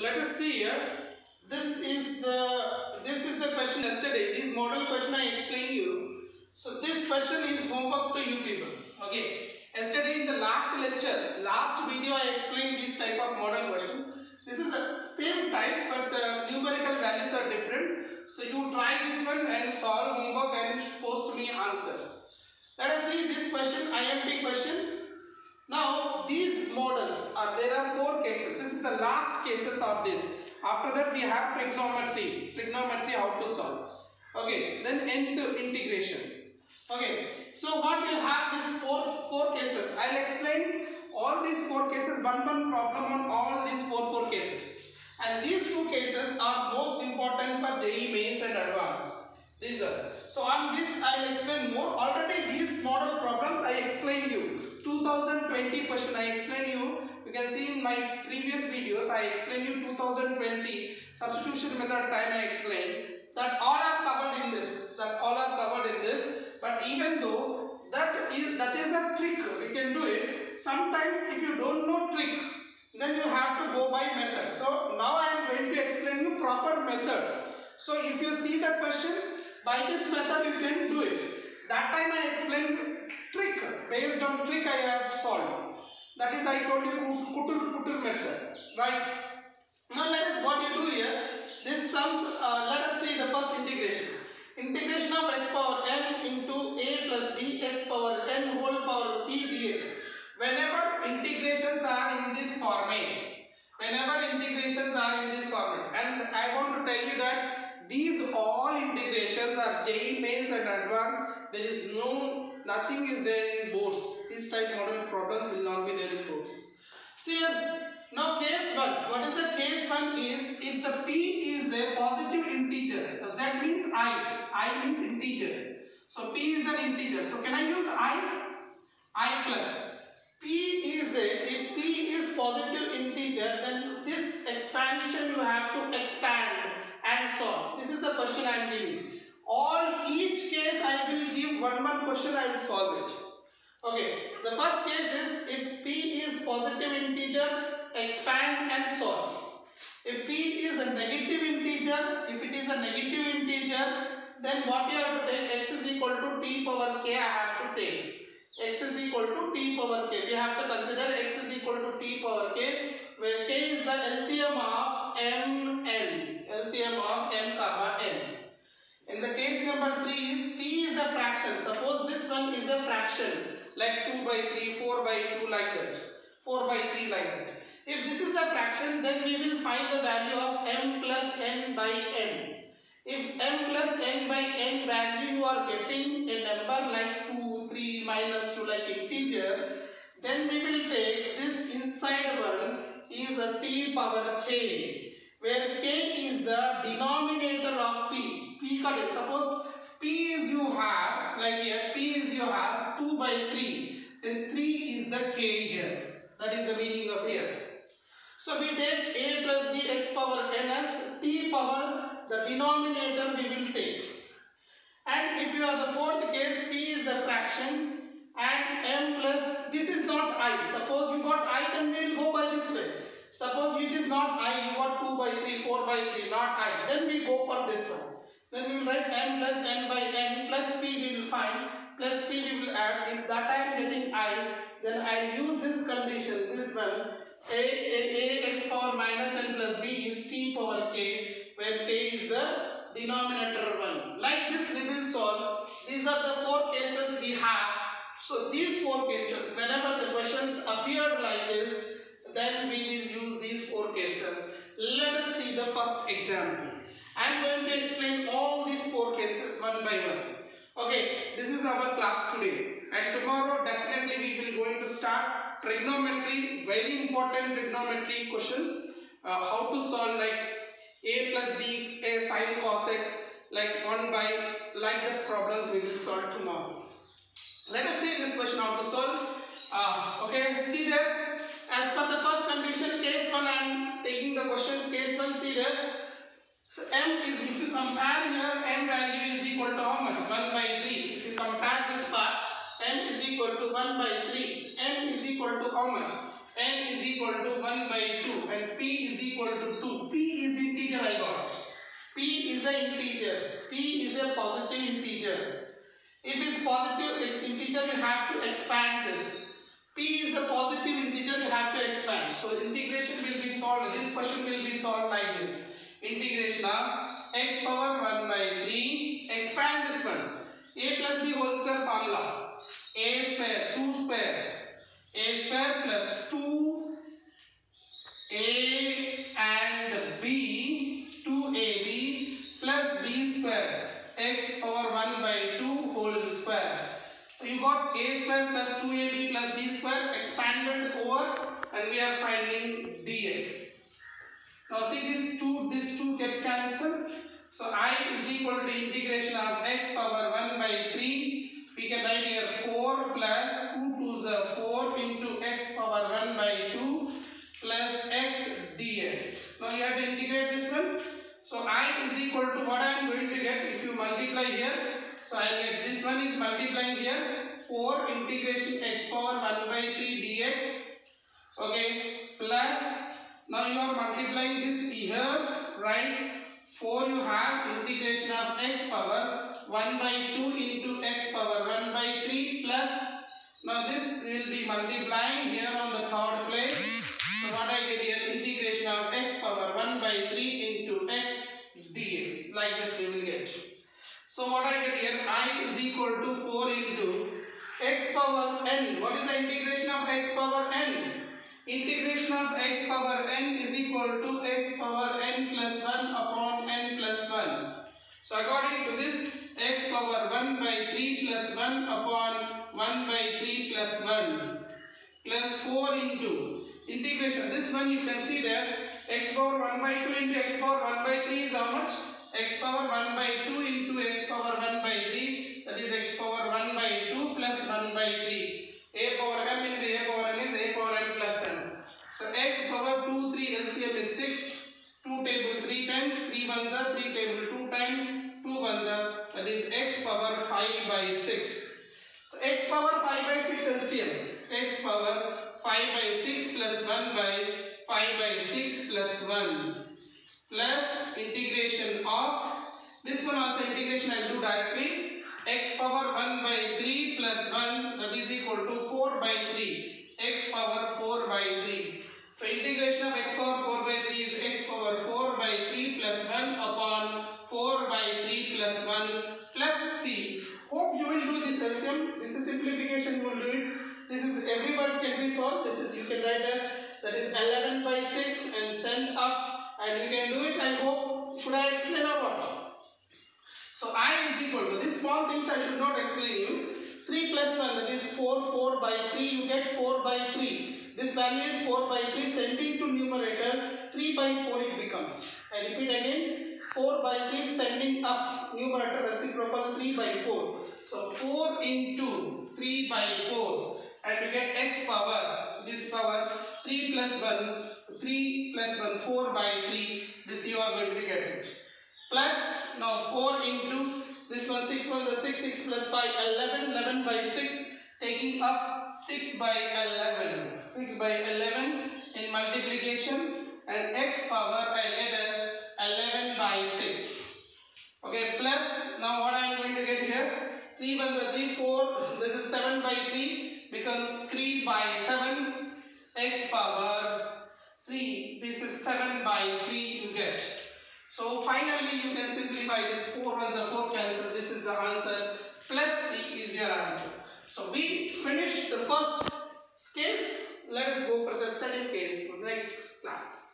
let us see here. This is the question yesterday. This model question I explained you. So this question is homework to you people. Okay. Yesterday in the last lecture, last video, I explained this type of model question. This is the same type, but the numerical values are different. So you try this one and solve homework and post me answer. Let us see this question, IMP question. Now these models are, there are 4 cases. This is the last cases of this. After that we have trigonometry. Trigonometry how to solve. Okay, then nth integration. Okay, so what we have these four cases. I'll explain all these 4 cases, one problem on all these four cases. And these 2 cases are most important for JEE Mains and Advanced. These are. So on this I'll explain more. Already these model problems I explained you. 2020 question I explained you. You can see in my previous videos I explained you 2020 substitution method time I explained. That all are covered in this. But even though that is a trick, we can do it. Sometimes if you don't know trick, then you have to go by method. So now I am going to explain you proper method. So if you see the question, by this method you can do it. That time I explained trick. Based on trick I have solved. That is I told you Kutur method. Right? Now let us what you do here. This sums, let us see the first integration. Integration of x power n into a plus bx power n whole power p dx. Whenever integrations are in this format. And I want to tell you that these all integrations are JEE Mains and Advanced. There is nothing is there in boards. This type model problems will not be there in boards. See here, now case 1. What is the case 1 is if the p is a positive integer. Z means I means integer. So p is an integer. So can I use I plus. If p is positive integer, then this expansion you have to expand and solve. This is the question I am giving. Each case I will give one question, I will solve it. Okay, the first case is if p is positive integer, expand and solve. If p is a negative integer, then what you have to take, x is equal to t power k I have to take. X is equal to t power k. We have to consider x is equal to t power k, where k is the LCM of m comma n. In the case number 3 is p is a fraction. Suppose this one is a fraction, like 2 by 3, 4 by 2 like that, 4 by 3 like that. If this is a fraction, then we will find the value of m plus n by n. If m plus n by n value you are getting a number like 2, 3, minus 2 like integer, then we will take this inside one is a t power k, where k is the denominator of p. Suppose p is you have, like here p is you have 2 by 3, then 3 is the k here. That is the meaning of here. So we take a plus b x power n as t power, the denominator we will take. And if you are the 4th case, p is the fraction and m plus, this is not I. Suppose you got I, then we will go by this way. Suppose it is not I, you got 2 by 3, 4 by 3, not I. Then we go for this one. Then we will write m plus n by n plus p we will find, plus p we will add. If that I am getting I, then I will use this condition, this one. A x power minus n plus b is t power k, where k is the denominator 1. Like this we will solve. These are the 4 cases we have. So these 4 cases, whenever the questions appeared like this, then we will use these 4 cases. Let us see the first example. I am going to explain all these 4 cases one by one. Okay, this is our class today. And tomorrow definitely we will going to start trigonometry, very important trigonometry questions. How to solve like a plus b, a sin cos x, like the problems we will solve tomorrow. Let us see this question how to solve. Okay, see there. As per the first condition, case 1 I am taking the question. Case 1, see there. So m is, if you compare here, m value is equal to how much? 1 by 3. If you compare this part, m is equal to 1 by 3. n is equal to how much? n is equal to 1 by 2 and p is equal to 2. P is an integer. P is a positive integer. If it's positive integer, you have to expand this. P is a positive integer, you have to expand. So integration will be solved. This question will be solved like this. Integration of x power 1 by 3. Expand this one. A plus b whole square formula. A square, 2 square. A square plus 2 A and B, 2AB plus B square. X power 1 by 2 whole square. So you got a square plus 2ab plus b square expanded over, and we are finding dx. Now see this 2 gets cancelled. So I is equal to integration of x power 1 by 3. We can write here 4 plus 2 to the 4 into x power 1 by 2 plus x dx. Now you have to integrate this one. So I is equal to what I am going to get if you multiply here. So I will get this one is multiplying here 4 integration x power 1 by 3 dx. Okay, plus now you are multiplying this here, right? 4 you have integration of x power 1 by 2 into x power 1 by 3 plus now this will be multiplying here on the third place. So what I get here integration of x power 1 by 3 into x dx. Like this we will get. So what I get here I is equal to 4 into x power n. What is the integration of x power n? Integration of x power n is equal to x power n plus 1 upon n plus 1. So according to this x power 1 by 3 plus 1 upon 1 by 3 plus 1 plus 4 into integration. This one you can see that x power 1 by 2 into x power 1 by 3 is how much? X power 1 by 2 into x power 1 by 3, that is x power 1 by 2 plus 1 by 3. A power m into a power n is a power n plus n. So x power 2, 3 LCM is 6. 2 table 3 times, 3 ones are 3 table 2 times, 2 ones are, that is x power 5 by 6. So x power 5 by 6 LCM, x power 5 by 6 plus 1 by 5 by 6 plus 1 plus integration of this one also integration I will do directly x power 1 by 3 plus 1 that is equal to 4 by 3 x power 4 by 3. So integration of x power 4 by 3 is x power 4 by 3 plus 1 upon 4 by 3 plus 1 plus c. Hope you will do this LCM. This is simplification, you will do it. This is everybody can be solved. This is you can write as that is 11 by 6 and send up. And you can do it, I hope. Should I explain or what? So I is equal to, these small things I should not explain you. 3 plus 1 that is 4, 4 by 3, you get 4 by 3. This value is 4 by 3, sending to numerator, 3 by 4 it becomes. I repeat again, 4 by 3 sending up, numerator reciprocal 3 by 4. So 4 into 3 by 4 and you get x power, this power 3 plus 1, 3 plus 1, 4 by 3, this you are going to get it. Plus, now 4 into, this one 6 1 is 6, 6 plus 5, 11, 11 by 6, taking up 6 by 11, 6 by 11 in multiplication and x power I get as 11 by 6. Okay, plus, now what I am going to get here, 3 1 is 3, 4, this is 7 by 3, becomes 3 by 7, x power 3, this is 7 by 3 you get. So finally you can simplify this 4 ones are 4 cancel, this is the answer, plus C is your answer. So we finished the first case, let us go for the second case for the next class.